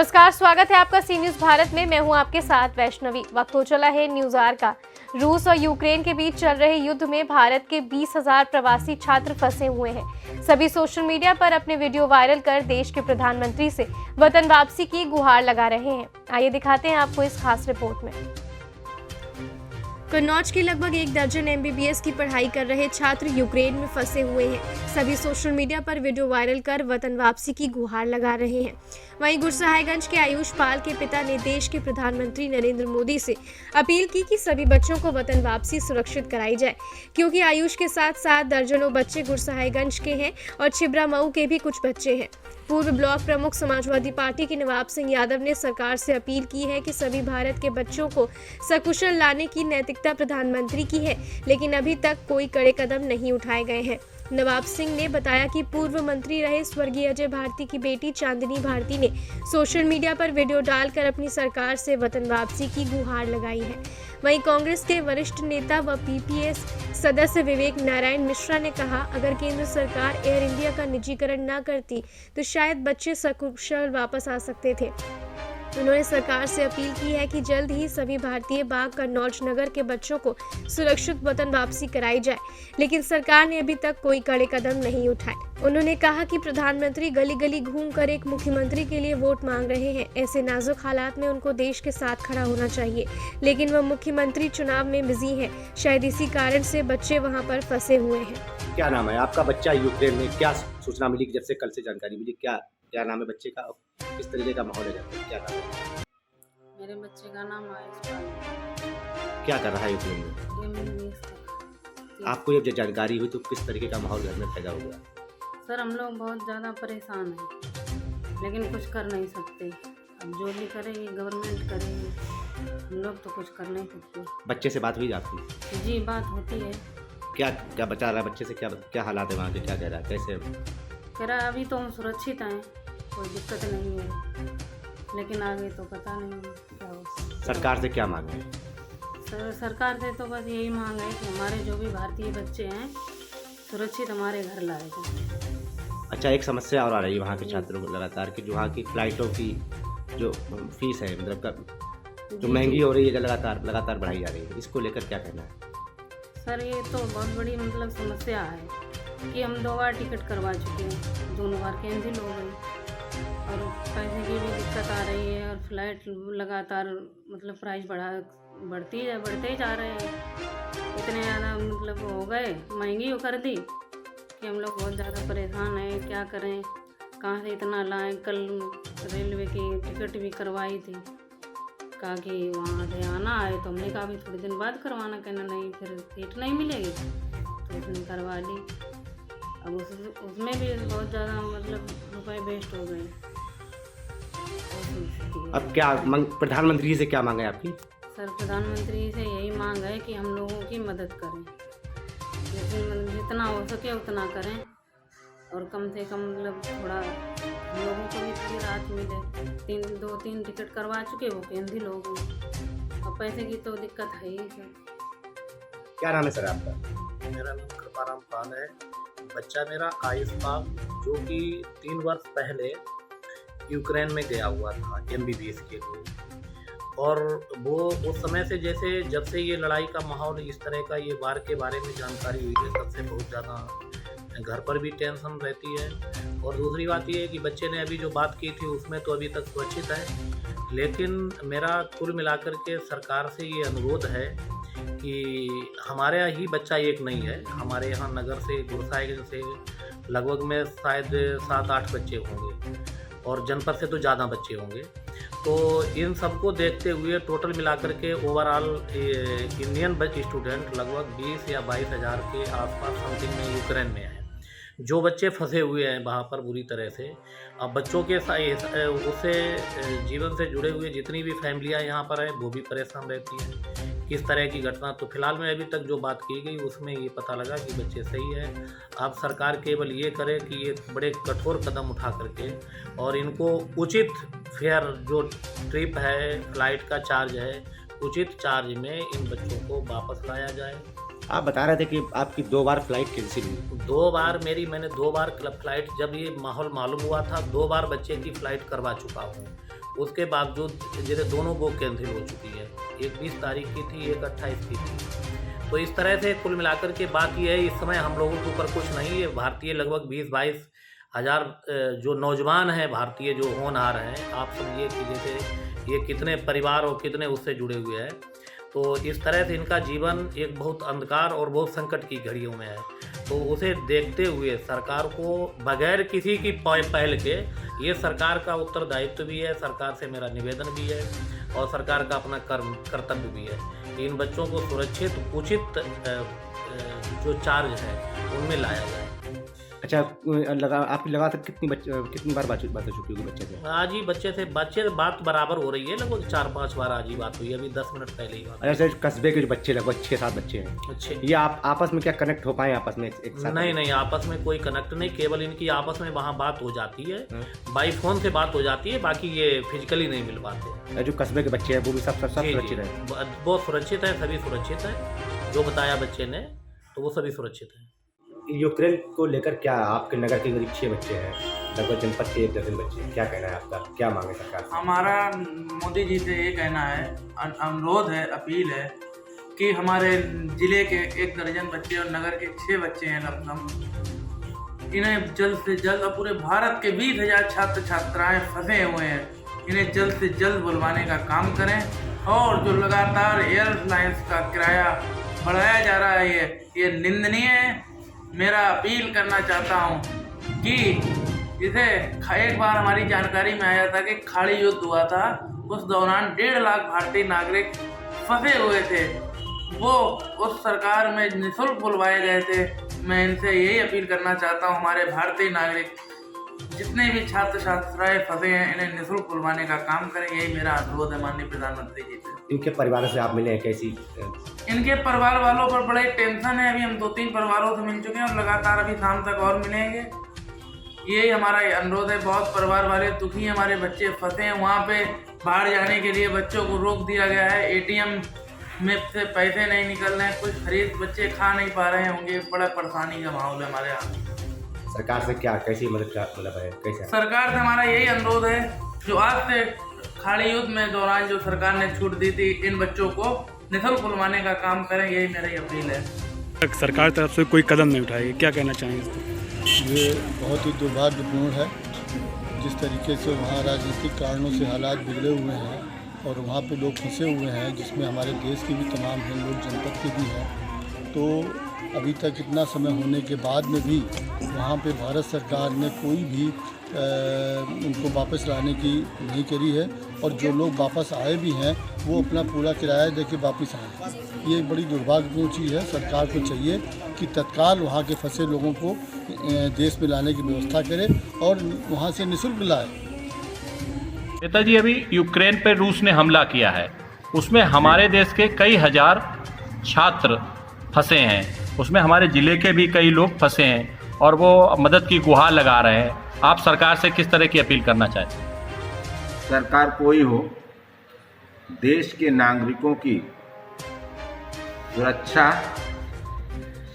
नमस्कार, स्वागत है आपका सी न्यूज भारत में। मैं हूं आपके साथ वैष्णवी। वक्त हो चला है न्यूज आवर का। रूस और यूक्रेन के बीच चल रहे युद्ध में भारत के 20,000 प्रवासी छात्र फंसे हुए हैं। सभी सोशल मीडिया पर अपने वीडियो वायरल कर देश के प्रधानमंत्री से वतन वापसी की गुहार लगा रहे हैं। आइए दिखाते हैं आपको इस खास रिपोर्ट में। कन्नौज के लगभग 1 दर्जन MBBS की पढ़ाई कर रहे छात्र यूक्रेन में फंसे हुए हैं। सभी सोशल मीडिया पर वीडियो वायरल कर वतन वापसी की गुहार लगा रहे हैं। वहीं गुरसहायगंज के आयुष पाल के पिता ने देश के प्रधानमंत्री नरेंद्र मोदी से अपील की कि सभी बच्चों को वतन वापसी सुरक्षित कराई जाए, क्योंकि आयुष के साथ 7 दर्जनों बच्चे गुरसहायगंज के हैं और छिबरा मऊ के भी कुछ बच्चे हैं। पूर्व ब्लॉक प्रमुख समाजवादी पार्टी के नवाब सिंह यादव ने सरकार से अपील की है कि सभी भारत के बच्चों को सकुशल लाने की नैतिकता प्रधानमंत्री की है, लेकिन अभी तक कोई कड़े कदम नहीं उठाए गए हैं। नवाब सिंह ने बताया कि पूर्व मंत्री रहे स्वर्गीय अजय भारती की बेटी चांदनी भारती ने सोशल मीडिया पर वीडियो डालकर अपनी सरकार से वतन वापसी की गुहार लगाई है। वहीं कांग्रेस के वरिष्ठ नेता व PPS सदस्य विवेक नारायण मिश्रा ने कहा, अगर केंद्र सरकार एयर इंडिया का निजीकरण न करती तो शायद बच्चे सकुशल वापस आ सकते थे। उन्होंने सरकार से अपील की है कि जल्द ही सभी भारतीय बाग कन्नौज नगर के बच्चों को सुरक्षित वतन वापसी कराई जाए, लेकिन सरकार ने अभी तक कोई कड़े कदम नहीं उठाए। उन्होंने कहा कि प्रधानमंत्री गली गली घूमकर एक मुख्यमंत्री के लिए वोट मांग रहे हैं। ऐसे नाजुक हालात में उनको देश के साथ खड़ा होना चाहिए, लेकिन वह मुख्यमंत्री चुनाव में बिजी है। शायद इसी कारण से बच्चे वहाँ पर फंसे हुए हैं। क्या नाम है आपका? बच्चा यूक्रेन में, क्या सूचना मिली कि जब से कल से जानकारी मिली? क्या नाम है बच्चे का? किस तरीके का माहौल है? क्या नाम है? मेरे बच्चे का नाम आयुष पाल। क्या कर रहा है यूक्रेन में? आपको जब जानकारी हुई तो किस तरीके का माहौल घर में पैदा हो गया? सर, हम लोग बहुत ज़्यादा परेशान हैं, लेकिन कुछ कर नहीं सकते। अब जो भी करेगी गवर्नमेंट करेगी, हम लोग तो कुछ कर नहीं सकते। बच्चे से बात हुई आपकी? जी, बात होती है। क्या बता रहा है बच्चे से? क्या हालात है वहाँ के? क्या कह रहा है? कैसे कह रहा है अभी तो हम सुरक्षित हैं, कोई दिक्कत नहीं है, लेकिन आगे तो पता नहीं क्या हो। सरकार से क्या मांग है? सरकार से तो बस यही मांग है कि हमारे जो भी भारतीय बच्चे हैं सुरक्षित हमारे घर लाए जाए। अच्छा, एक समस्या और आ रही है वहाँ के छात्रों को लगातार कि जो वहाँ की फ्लाइटों की जो फीस है, मतलब जो महंगी हो रही है, लगातार बढ़ाई जा रही है, इसको लेकर क्या कहना है? सर, ये तो बहुत बड़ी मतलब समस्या है कि हम 2 बार टिकट करवा चुके हैं, दोनों बार कैंसिल हो गई और पैसे की भी दिक्कत आ रही है और फ्लाइट लगातार मतलब प्राइस बढ़ते ही जा रहे हैं। इतने ज़्यादा मतलब हो गए, महंगी कर दी कि हम लोग बहुत ज़्यादा परेशान हैं। क्या करें, कहाँ से इतना लाएं? कल रेलवे की टिकट भी करवाई थी, कहा कि वहाँ से आना है, तो हमने कहा भी थोड़े दिन बाद करवाना। कहना नहीं, फिर सीट नहीं मिलेगी, तो उसने करवा ली। अब उसमें भी बहुत ज़्यादा मतलब रुपए वेस्ट हो गए। अब क्या प्रधानमंत्री से क्या मांग है आपकी? सर, प्रधानमंत्री से यही मांग है कि हम लोगों की मदद करें, लेकिन जितना हो सके उतना करें और कम से कम मतलब थोड़ा हम लोगों को भी थोड़ी राहत मिले। 2-3 टिकट करवा चुके, वो कैंसिल हो गई। अब पैसे की तो दिक्कत है ही सर। क्या नाम है सर आपका? मेरा नाम कृपाराम पाल है। बच्चा मेरा आयुष पाल, जो कि 3 वर्ष पहले यूक्रेन में गया हुआ था MBBS के लिए, और वो उस समय से जब से ये लड़ाई का माहौल, इस तरह का ये वार के बारे में जानकारी हुई है, तब से बहुत ज़्यादा घर पर भी टेंशन रहती है। और दूसरी बात ये है कि बच्चे ने अभी जो बात की थी उसमें तो अभी तक सुरक्षित है, लेकिन मेरा कुल मिलाकर के सरकार से ये अनुरोध है कि हमारे यहाँ ही बच्चा एक नहीं है, हमारे यहाँ नगर से गुरसहायगंज से लगभग में शायद 7-8 बच्चे होंगे और जनपद से तो ज़्यादा बच्चे होंगे। तो इन सबको देखते हुए टोटल मिलाकर के ओवरऑल इंडियन स्टूडेंट लगभग 20 या 22 हज़ार के आसपास समथिंग में यूक्रेन में है, जो बच्चे फंसे हुए हैं वहाँ पर बुरी तरह से। अब बच्चों के उससे जीवन से जुड़े हुए जितनी भी फैमिलियाँ यहाँ पर हैं वो भी परेशान रहती हैं। किस तरह की घटना, तो फिलहाल में अभी तक जो बात की गई उसमें ये पता लगा कि बच्चे सही हैं। अब सरकार केवल ये करे कि ये बड़े कठोर कदम उठा करके और इनको उचित फेयर जो ट्रिप है, फ्लाइट का चार्ज है, उचित चार्ज में इन बच्चों को वापस लाया जाए। आप बता रहे थे कि आपकी 2 बार फ्लाइट कैंसिल हुई। 2 बार मैंने 2 बार फ्लाइट, जब ये माहौल मालूम हुआ था 2 बार बच्चे की फ़्लाइट करवा चुका हूँ। उसके बावजूद जैसे दोनों बुक कैंसिल हो चुकी है, एक 20 तारीख की थी, एक 28 की थी। तो इस तरह से कुल मिलाकर के बात ये है, इस समय हम लोगों के ऊपर कुछ नहीं है। भारतीय लगभग 20-22 हज़ार जो नौजवान हैं भारतीय जो होनहार हैं, आप समझिए कि जैसे ये कितने परिवार और कितने उससे जुड़े हुए हैं। तो इस तरह से इनका जीवन एक बहुत अंधकार और बहुत संकट की घड़ियों में है। तो उसे देखते हुए सरकार को बगैर किसी की पहल के, ये सरकार का उत्तरदायित्व भी है, सरकार से मेरा निवेदन भी है और सरकार का अपना कर्तव्य भी है कि इन बच्चों को सुरक्षित उचित जो चार्ज है उनमें लाया जाए। अच्छा, आपकी लगातार कितनी बार बात हो चुकी होगी बच्चे से? आज ही बच्चे से बात बराबर हो रही है, लगभग 4-5 बार आज ही बात हुई है, अभी 10 मिनट पहले ही बात। अच्छा, कस्बे के जो बच्चे लगभग 6-7 बच्चे हैं, अच्छे, ये आप आपस में क्या कनेक्ट हो पाए आपस में एक साथ? नहीं, आपस में कोई कनेक्ट नहीं, केवल इनकी आपस में वहाँ बात हो जाती है, बाई फोन से बात हो जाती है, बाकी ये फिजिकली नहीं मिल पाते। जो कस्बे के बच्चे हैं वो भी सब सुरक्षित है? बहुत सुरक्षित है, सभी सुरक्षित है, जो बताया बच्चे ने तो वो सभी सुरक्षित है। यूक्रेन को लेकर क्या आपके नगर के करीब 6 बच्चे हैं, लगभग जनपद के 1 दर्जन बच्चे, क्या कहना है आपका, क्या मांगे सरकार से? हमारा मोदी जी से ये कहना है, अनुरोध है, अपील है कि हमारे ज़िले के 1 दर्जन बच्चे और नगर के 6 बच्चे हैं लमसम, इन्हें जल्द से जल्द, और पूरे भारत के 20,000 छात्र छात्राएँ फंसे हुए हैं, इन्हें जल्द से जल्द बुलवाने का काम करें। और जो लगातार एयरलाइंस का किराया बढ़ाया जा रहा है ये निंदनीय है। मेरा अपील करना चाहता हूँ कि इसे एक बार हमारी जानकारी में आया था कि खाड़ी युद्ध हुआ था, उस दौरान 1.5 लाख भारतीय नागरिक फंसे हुए थे, वो उस सरकार में निःशुल्क बुलवाए गए थे। मैं इनसे यही अपील करना चाहता हूँ, हमारे भारतीय नागरिक जितने भी छात्र छात्राएँ फंसे हैं इन्हें निःशुल्क बुलवाने का काम करें, यही मेरा अनुरोध है माननीय प्रधानमंत्री जी से। इनके परिवारों से आप मिले हैं, कैसी? इनके परिवार वालों पर बड़े टेंशन है, अभी हम 2-3 परिवारों से मिल चुके हैं और लगातार अभी शाम तक और मिलेंगे। यही हमारा अनुरोध है। बहुत परिवार वाले दुखी हैं, हमारे बच्चे फंसे हैं, वहाँ पे बाहर जाने के लिए बच्चों को रोक दिया गया है, एटीएम में से पैसे नहीं निकल रहे हैं, कुछ खरीद बच्चे खा नहीं पा रहे होंगे, बड़ा परेशानी का माहौल है हमारे यहाँ। सरकार से क्या, कैसी मदद का मतलब है, कैसे? सरकार से हमारा यही अनुरोध है, जो आज से खाड़ी युद्ध में दौरान जो सरकार ने छूट दी थी, इन बच्चों को निःशुल्क बुलवाने का काम करें, यही मेरी अपील है। सरकार तरफ से कोई कदम नहीं उठाएगी, क्या कहना चाहेंगे? ये बहुत ही दुर्भाग्यपूर्ण है, जिस तरीके से वहाँ राजनीतिक कारणों से हालात बिगड़े हुए हैं और वहाँ पे लोग फंसे हुए हैं, जिसमें हमारे देश के भी तमाम हैं लोग, जनपद के भी हैं। तो अभी तक इतना समय होने के बाद में भी वहाँ पे भारत सरकार ने कोई भी उनको वापस लाने की नहीं करी है, और जो लोग वापस आए भी हैं वो अपना पूरा किराया दे के वापस आए। ये एक बड़ी दुर्भाग्यपूर्ण चीज़ है। सरकार को चाहिए कि तत्काल वहाँ के फंसे लोगों को देश में लाने की व्यवस्था करे और वहाँ से निःशुल्क लाए। नेताजी, अभी यूक्रेन पर रूस ने हमला किया है, उसमें हमारे देश के कई हजार छात्र फंसे हैं, उसमें हमारे ज़िले के भी कई लोग फंसे हैं और वो मदद की गुहार लगा रहे हैं। आप सरकार से किस तरह की अपील करना चाहते हैं? सरकार कोई हो, देश के नागरिकों की सुरक्षा,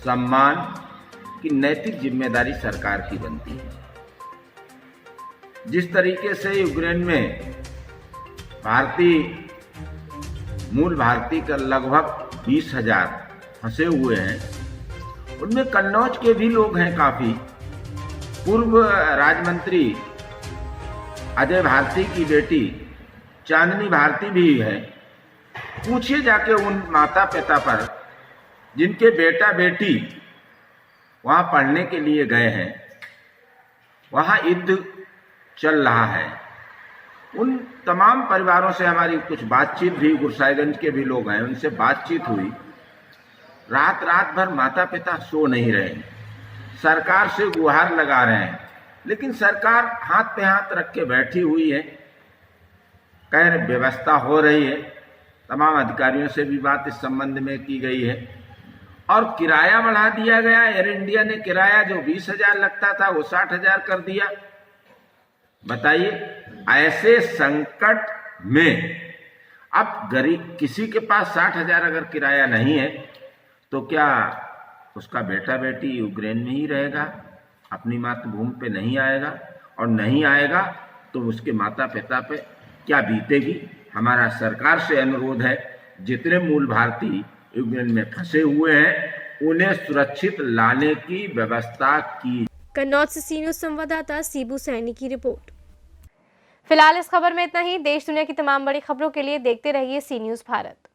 सम्मान की नैतिक जिम्मेदारी सरकार की बनती है। जिस तरीके से यूक्रेन में मूल भारतीय का लगभग 20,000 फंसे हुए हैं, उनमें कन्नौज के भी लोग हैं काफ़ी। पूर्व राज्य मंत्री अजय भारती की बेटी चांदनी भारती भी है। पूछिए जाके उन माता पिता पर जिनके बेटा बेटी वहाँ पढ़ने के लिए गए हैं, वहाँ युद्ध चल रहा है। उन तमाम परिवारों से हमारी कुछ बातचीत भी, गुरसाईगंज के भी लोग हैं, उनसे बातचीत हुई। रात भर माता पिता सो नहीं रहे, सरकार से गुहार लगा रहे हैं, लेकिन सरकार हाथ पे हाथ रख के बैठी हुई है। कह रहे व्यवस्था हो रही है, तमाम अधिकारियों से भी बात इस संबंध में की गई है और किराया बढ़ा दिया गया। एयर इंडिया ने किराया जो 20,000 लगता था वो 60,000 कर दिया। बताइए, ऐसे संकट में अब गरीब किसी के पास 60,000 अगर किराया नहीं है तो क्या उसका बेटा बेटी यूक्रेन में ही रहेगा, अपनी मातृभूमि पे नहीं आएगा? और नहीं आएगा तो उसके माता पिता पे क्या बीतेगी। हमारा सरकार से अनुरोध है, जितने मूल भारतीय यूक्रेन में फंसे हुए हैं उन्हें सुरक्षित लाने की व्यवस्था की। कन्नौज से सी न्यूज संवाददाता सीबू सैनी की रिपोर्ट। फिलहाल इस खबर में इतना ही। देश दुनिया की तमाम बड़ी खबरों के लिए देखते रहिए सी न्यूज भारत।